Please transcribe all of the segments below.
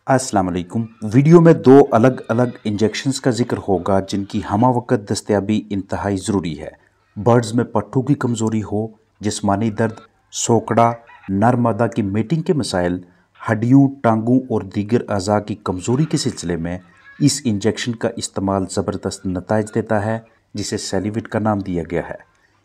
अस्सलाम वालेकुम। वीडियो में दो अलग अलग इंजेक्शंस का जिक्र होगा जिनकी हमावक़्त दस्तयाबी इंतहाई ज़रूरी है। बर्ड्स में पट्ठों की कमज़ोरी हो, जिस्मानी दर्द, सोकड़ा, नर मादा की मेटिंग के मसाइल, हड्डियों, टांगों और दीगर अज़ा की कमज़ोरी के सिलसिले में इस इंजेक्शन का इस्तेमाल ज़बरदस्त नताइज देता है, जिसे सेलिविट का नाम दिया गया है।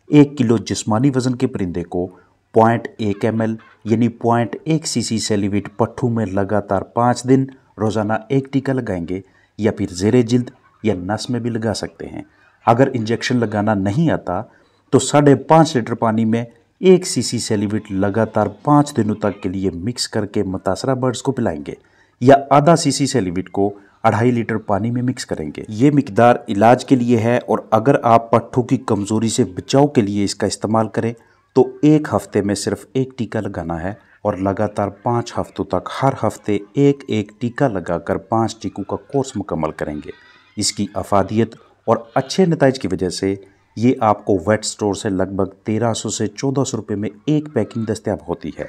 1 किलो जिस्मानी वज़न के परिंदे को 0.1 ml यानी 0.1 cc सेलिविट पट्ठू में लगातार 5 दिन रोज़ाना एक टीका लगाएंगे या फिर ज़ेरे जिल्द या नस में भी लगा सकते हैं। अगर इंजेक्शन लगाना नहीं आता तो 5.5 लीटर पानी में 1 cc सेलिविट लगातार 5 दिनों तक के लिए मिक्स करके मुतासरा बर्ड्स को पिलाएंगे या आधा cc सेलिविट को 2.5 लीटर पानी में मिक्स करेंगे। ये मिकदार इलाज के लिए है और अगर आप पट्ठों की कमज़ोरी से बचाव के लिए इसका इस्तेमाल करें तो 1 हफ्ते में सिर्फ 1 टीका लगाना है और लगातार 5 हफ्तों तक हर हफ्ते एक एक टीका लगाकर 5 टीकों का कोर्स मुकम्मल करेंगे। इसकी अफादियत और अच्छे नताइज की वजह से ये आपको वेट स्टोर से लगभग 1300 से 1400 रुपये में एक पैकिंग दस्तयाब होती है।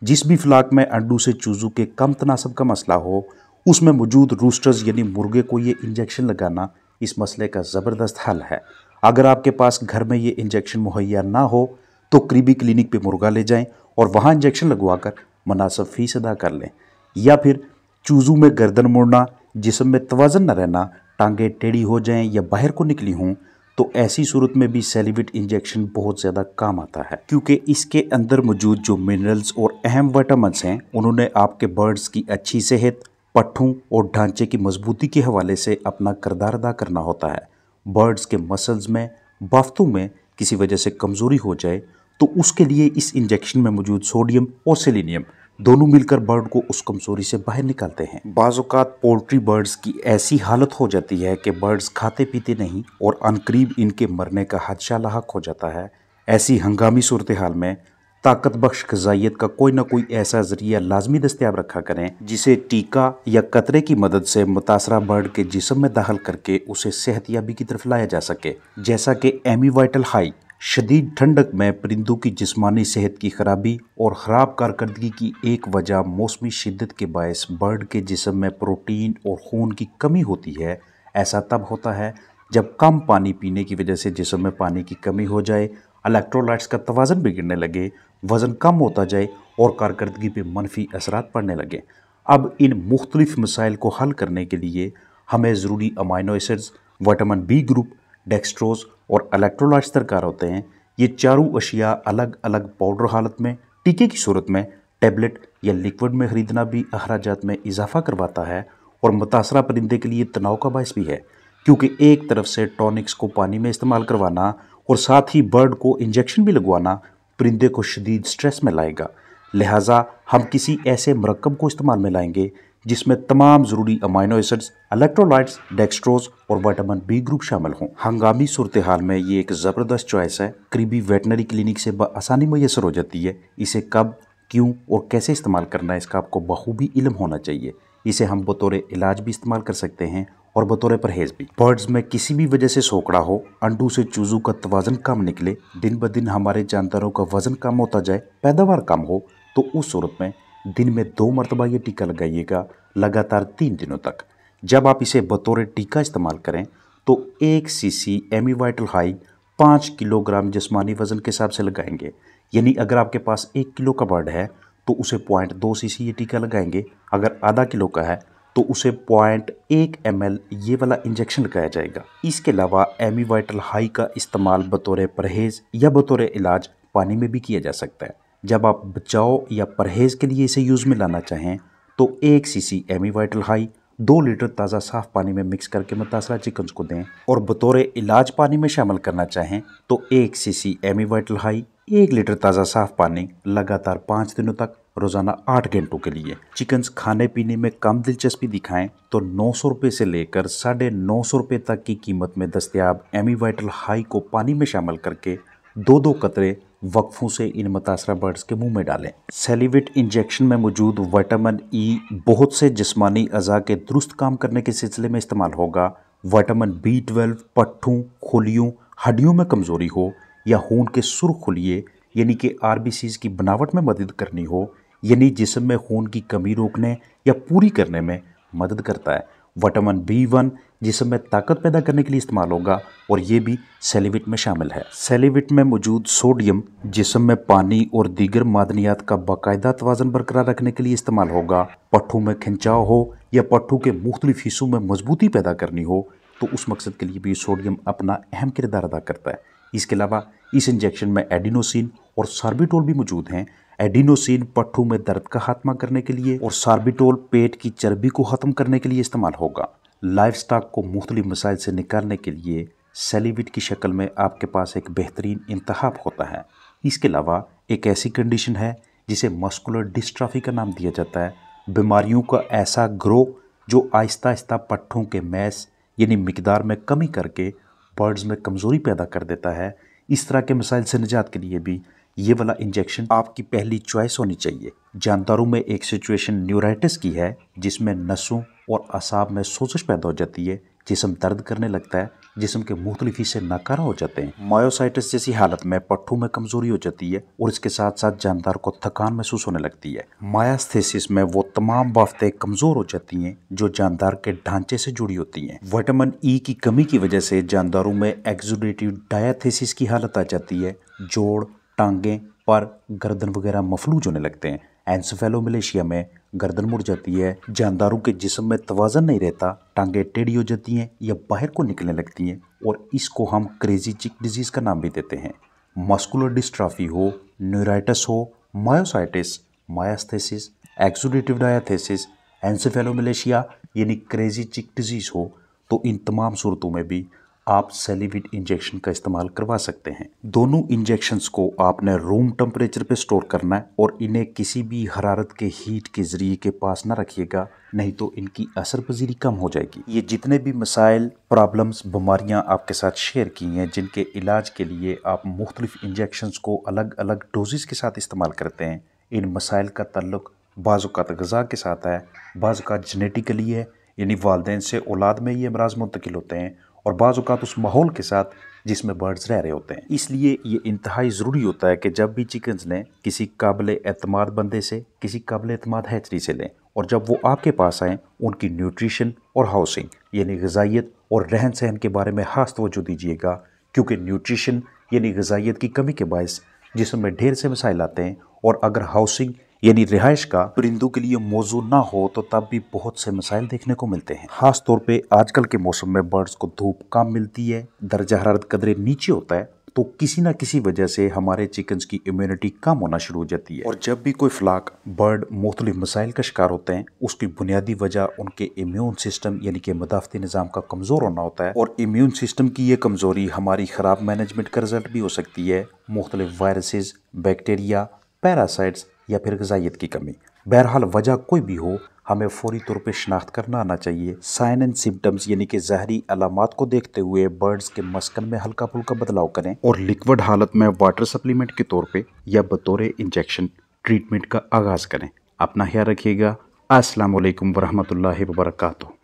जिस भी फ्लाक में अंडू से चूज़ों के कम तनासब का मसला हो, उसमें मौजूद रूस्टर्स यानी मुर्गे को ये इंजेक्शन लगाना इस मसले का ज़बरदस्त हल है। अगर आपके पास घर में ये इंजेक्शन मुहैया ना हो तो करीबी क्लिनिक पे मुर्गा ले जाएं और वहाँ इंजेक्शन लगवाकर मुनासिब फ़ीस अदा कर लें। या फिर चूज़ों में गर्दन मुड़ना, जिस्म में तवाज़न न रहना, टांगें टेढ़ी हो जाएं या बाहर को निकली हों, तो ऐसी सूरत में भी सेलिविट इंजेक्शन बहुत ज़्यादा काम आता है, क्योंकि इसके अंदर मौजूद जो मिनरल्स और अहम विटामिन्स हैं उन्होंने आपके बर्ड्स की अच्छी सेहत, पट्ठों और ढांचे की मजबूती के हवाले से अपना किरदार अदा करना होता है। बर्ड्स के मसल्स में, बाफ्तों में किसी वजह से कमज़ोरी हो जाए तो उसके लिए इस इंजेक्शन में मौजूद सोडियम और सेलेनियम दोनों मिलकर बर्ड को उस कमज़ोरी से बाहर निकालते हैं। बाज़ औक़ात पोल्ट्री बर्ड्स की ऐसी हालत हो जाती है कि बर्ड्स खाते पीते नहीं और अनकरीब इनके मरने का हादसा लाहक हो जाता है। ऐसी हंगामी सूरत हाल में ताकत बख्श ग़िज़ाइयत का कोई ना कोई ऐसा ज़रिया लाजमी दस्तयाब रखा करें जिसे टीका या कतरे की मदद से मुतासरा बर्ड के जिस्म में दाखिल करके उसे सेहतयाबी की तरफ लाया जा सके। जैसा कि एमीवाइटल हाई शदीद ठंडक में परिंदों की जिस्मानी सेहत की खराबी और ख़राब कारकर्दगी की एक वजह मौसमी शिद्दत के बायस बर्ड के जिस्म में प्रोटीन और खून की कमी होती है। ऐसा तब होता है जब कम पानी पीने की वजह से जिस्म में पानी की कमी हो जाए, इलेक्ट्रोलाइट्स का तवाज़न बिगड़ने लगे, वज़न कम होता जाए और कारकर्दगी पे मनफी असरात पड़ने लगे। अब इन मुख्तलिफ मसाइल को हल करने के लिए हमें ज़रूरी amino acids, vitamin B group, dextrose और इलेक्ट्रोलाइट्स दरकार होते हैं। ये चारों अशिया अलग अलग पाउडर हालत में, टीके की सूरत में, टैबलेट या लिक्विड में ख़रीदना भी अखराजात में इजाफा करवाता है और मुतासरा परिंदे के लिए तनाव का बायस भी है, क्योंकि एक तरफ से टॉनिक्स को पानी में इस्तेमाल करवाना और साथ ही बर्ड को इंजेक्शन भी लगवाना परिंदे को शदीद स्ट्रेस में लाएगा। लिहाजा हम किसी ऐसे मरकब को इस्तेमाल में लाएंगे जिसमें तमाम ज़रूरी अमाइनो एसिड्स, इलेक्ट्रोलाइट्स, डेक्सट्रोज और विटामिन बी ग्रुप शामिल हों। हंगामी सूरत हाल में ये एक ज़बरदस्त चॉइस है, करीबी वेटनरी क्लिनिक से बआसानी मैसर हो जाती है। इसे कब, क्यों और कैसे इस्तेमाल करना है इसका आपको बखूबी इल्म होना चाहिए। इसे हम बतौर इलाज भी इस्तेमाल कर सकते हैं और बतौर परहेज़ भी। बर्ड्स में किसी भी वजह से सोकड़ा हो, अंडू से चूज़ों का तवाज़न कम निकले, दिन ब दिन हमारे जानदारों का वज़न कम होता जाए, पैदावार कम हो, तो उस सूरत में दिन में 2 मरतबा ये टीका लगाइएगा लगातार 3 दिनों तक। जब आप इसे बतौर टीका इस्तेमाल करें तो 1 cc एमीवाइटल हाई 5 किलोग्राम जिस्मानी वज़न के हिसाब से लगाएंगे। यानी अगर आपके पास 1 किलो का बर्ड है तो उसे 0.2 cc ये टीका लगाएंगे। अगर आधा किलो का है तो उसे 0.1 ml ये वाला इंजेक्शन लगाया जाएगा। इसके अलावा एमीवाइटल हाई का इस्तेमाल बतौर परहेज़ या बतौर इलाज पानी में भी किया जा सकता है। जब आप बचाव या परहेज़ के लिए इसे यूज़ में लाना चाहें तो 1 cc एमीवाइटल हाई 2 लीटर ताज़ा साफ़ पानी में मिक्स करके मुतासरा चिकन्स को दें, और बतौर इलाज पानी में शामिल करना चाहें तो 1 cc एमीवाइटल हाई 1 लीटर ताज़ा साफ़ पानी लगातार 5 दिनों तक रोज़ाना 8 घंटों के लिए। चिकन्स खाने पीने में कम दिलचस्पी दिखाएं तो 900 रुपये से लेकर 950 रुपये तक की कीमत में दस्तयाब एमीवाइटल हाई को पानी में शामिल करके 2-2 कतरे वक्फों से इन मुतासरा बर्ड्स के मुंह में डालें। सेलिविट इंजेक्शन में मौजूद विटामिन ई बहुत से जिस्मानी अज़ा के दुरुस्त काम करने के सिलसिले में इस्तेमाल होगा। विटामिन B12 पट्ठों, खुलियों, हड्डियों में कमज़ोरी हो या खून के सुर्ख खुलिये यानी कि RBCs की बनावट में मदद करनी हो, यानी जिस्म में खून की कमी रोकने या पूरी करने में मदद करता है। विटामिन B1 जिस्म में ताकत पैदा करने के लिए इस्तेमाल होगा और ये भी सेलिविट में शामिल है। सेलिविट में मौजूद सोडियम जिस्म में पानी और दीगर मादनियात का बाकायदा तवाज़ुन बरकरार रखने के लिए इस्तेमाल होगा। पट्ठों में खिंचाव हो या पट्ठों के मुख्तलिफ हिस्सों में मजबूती पैदा करनी हो तो उस मकसद के लिए भी सोडियम अपना अहम किरदार अदा करता है। इसके अलावा इस इंजेक्शन में एडिनोसिन और सार्बिटोल भी मौजूद हैं। एडिनोसिन पट्ठों में दर्द का खात्मा करने के लिए और सार्बिटोल पेट की चर्बी को खत्म करने के लिए इस्तेमाल होगा। लाइफ स्टॉक को मुख्तलिफ मसाइल से निकालने के लिए सेलिविट की शक्ल में आपके पास एक बेहतरीन इंतखाब होता है। इसके अलावा एक ऐसी कंडीशन है जिसे मस्कुलर डिस्ट्रॉफी का नाम दिया जाता है। बीमारियों का ऐसा ग्रोह जो आहिस्ता आहिस्ता पट्ठों के मैस यानी मिकदार में कमी करके बर्ड्स में कमज़ोरी पैदा कर देता है। इस तरह के मसाइल से निजात के लिए भी ये वाला इंजेक्शन आपकी पहली चॉइस होनी चाहिए। जानदारों में एक सिचुएशन न्यूराइटिस की है जिसमें नसों और असाब में सोजिश पैदा हो जाती है, जिस्म दर्द करने लगता है, जिस्म के मुख्तलिफ हिस्से नाकारा हो जाते हैं। मायोसाइटिस जैसी हालत में पट्ठों में कमजोरी हो जाती है और इसके साथ साथ जानदार को थकान महसूस होने लगती है। मायास्थेसिस में वो तमाम बाफ्तें कमजोर हो जाती हैं जो जानदार के ढांचे से जुड़ी होती हैं। विटामिन ई की कमी की वजह से जानदारों में एक्सुडेटिव डायाथेसिस की हालत आ जाती है। जोड़, टांगें, पर, गर्दन वगैरह मफलूज होने लगते हैं। एंसेफेलोमलेशिया में गर्दन मुड़ जाती है, जानदारों के जिस्म में तवाज़न नहीं रहता, टांगें टेढ़ी हो जाती हैं या बाहर को निकलने लगती हैं और इसको हम क्रेजी चिक डिजीज़ का नाम भी देते हैं। मस्कुलर डिस्ट्रॉफी हो, न्यूराइटिस हो, मायोसाइटिस, मायास्थेसिस, एक्सुडेटिव डायाथेसिस, एंसेफेलोमलेशिया यानी क्रेजी चिक डिजीज़ हो तो इन तमाम सूरतों में भी आप सेलिविट इंजेक्शन का इस्तेमाल करवा सकते हैं। दोनों इंजेक्शंस को आपने रूम टेम्परेचर पे स्टोर करना है और इन्हें किसी भी हरारत के हीट के ज़रिए के पास ना रखिएगा, नहीं तो इनकी असर पजीरी कम हो जाएगी। ये जितने भी मसाइल, प्रॉब्लम्स, बीमारियां आपके साथ शेयर की हैं जिनके इलाज के लिए आप मुख्तलिफ इंजेक्शंस को अलग अलग डोजेस के साथ इस्तेमाल करते हैं, इन मसाइल का ताल्लुक बाज़-औक़ात ग़िज़ा के साथ है, बाज़-औक़ात जेनेटिकली है यानी वालिदैन से औलाद में ये अमराज मुंतकिल होते हैं और बाज़ औक़ात उस माहौल के साथ जिसमें बर्ड्स रह रहे होते हैं। इसलिए ये इंतहाई ज़रूरी होता है कि जब भी चिकन्स लें किसी काबिल एतमाद बंदे से, किसी काबिल एतमाद हैचरी से लें और जब वो आपके पास आएँ उनकी न्यूट्रिशन और हाउसिंग यानी ग़िज़ाइयत और रहन सहन के बारे में ख़ास तवज्जो दीजिएगा, क्योंकि न्यूट्रिशन यानी ग़िज़ाइयत की कमी के बायस जिसमें ढेर से मसाइल आते हैं और अगर हाउसिंग यानी रिहाइश का परिंदों के लिए मौजू ना हो तो तब भी बहुत से मसाइल देखने को मिलते हैं। खास तौर पे आजकल के मौसम में बर्ड्स को धूप कम मिलती है, दर्जा हरारत कदरे नीचे होता है, तो किसी ना किसी वजह से हमारे चिकन्स की इम्यूनिटी कम होना शुरू हो जाती है। और जब भी कोई फ्लाक बर्ड मुख्तलिफ मसाइल का शिकार होते हैं उसकी बुनियादी वजह उनके इम्यून सिस्टम यानी कि मदाफ़ती निज़ाम का कमज़ोर होना होता है और इम्यून सिस्टम की ये कमज़ोरी हमारी ख़राब मैनेजमेंट का रिजल्ट भी हो सकती है। मुख्तलिफ वायरसेस, बैक्टीरिया, पैरासाइट्स या फिर ग़िज़ाइयत की कमी। बहरहाल वजह कोई भी हो हमें फौरी तौर पे शनाख्त करना आना चाहिए। साइन एंड सिम्टम्स यानी कि ज़ाहरी अलामात को देखते हुए बर्ड्स के मस्कन में हल्का फुल्का बदलाव करें और लिक्विड हालत में वाटर सप्लीमेंट के तौर पे या बतौर इंजेक्शन ट्रीटमेंट का आगाज़ करें। अपना ख्याल रखिएगा। अस्सलाम वालेकुम वरहमतुल्लाहि वबरकातुहू।